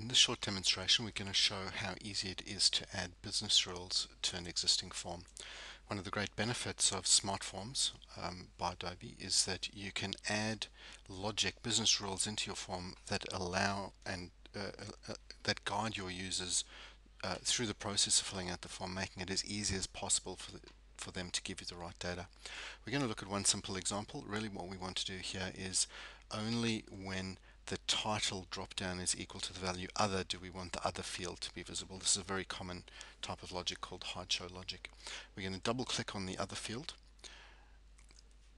In this short demonstration, we're going to show how easy it is to add business rules to an existing form. One of the great benefits of SmartForms by Adobe is that you can add logic business rules into your form that allow and that guide your users through the process of filling out the form, making it as easy as possible for them to give you the right data. We're going to look at one simple example. Really what we want to do here is only when the title drop down is equal to the value other do we want the other field to be visible. This is a very common type of logic called hide show logic. We're going to double click on the other field,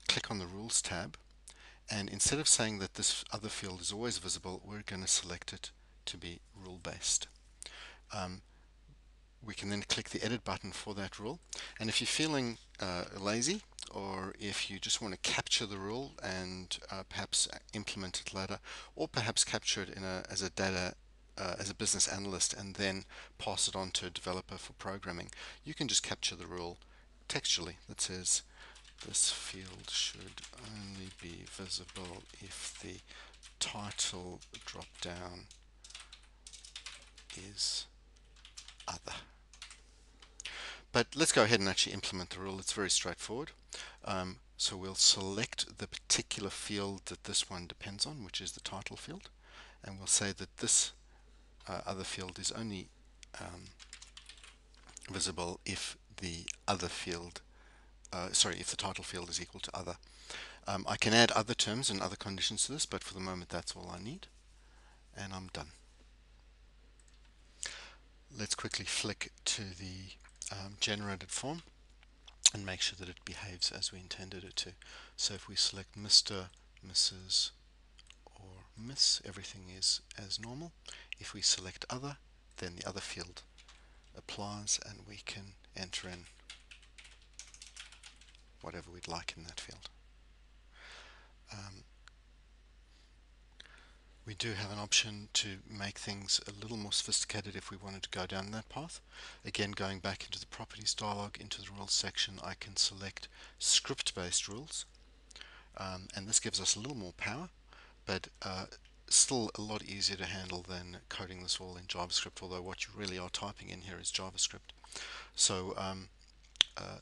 click on the rules tab, and instead of saying that this other field is always visible, we're going to select it to be rule based. We can then click the edit button for that rule, and if you're feeling lazy, or if you just want to capture the rule and perhaps implement it later, or perhaps capture it as a business analyst and then pass it on to a developer for programming, you can just capture the rule textually that says this field should only be visible if the title drop down is other. But let's go ahead and actually implement the rule. It's very straightforward. So we'll select the particular field that this one depends on, which is the title field, and we'll say that this other field is only visible if the other field, if the title field is equal to other. I can add other terms and other conditions to this, but for the moment that's all I need, and I'm done. Let's quickly flick to the generated form and make sure that it behaves as we intended it to. So if we select Mr., Mrs. or Miss, everything is as normal. If we select other, then the other field applies and we can enter in whatever we'd like in that field. We do have an option to make things a little more sophisticated if we wanted to go down that path. Again, going back into the properties dialog, into the rules section, I can select script-based rules, and this gives us a little more power, but still a lot easier to handle than coding this all in JavaScript, although what you really are typing in here is JavaScript. So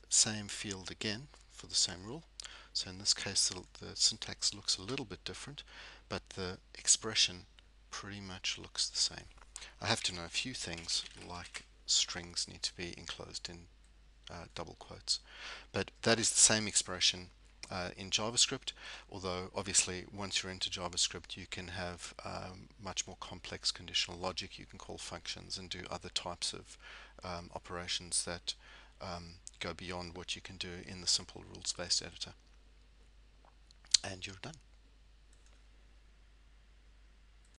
same field again for the same rule. So in this case the syntax looks a little bit different, but the expression pretty much looks the same. I have to know a few things, like strings need to be enclosed in double quotes, but that is the same expression in JavaScript, although obviously once you're into JavaScript you can have much more complex conditional logic. You can call functions and do other types of operations that go beyond what you can do in the simple rules-based editor. And you're done.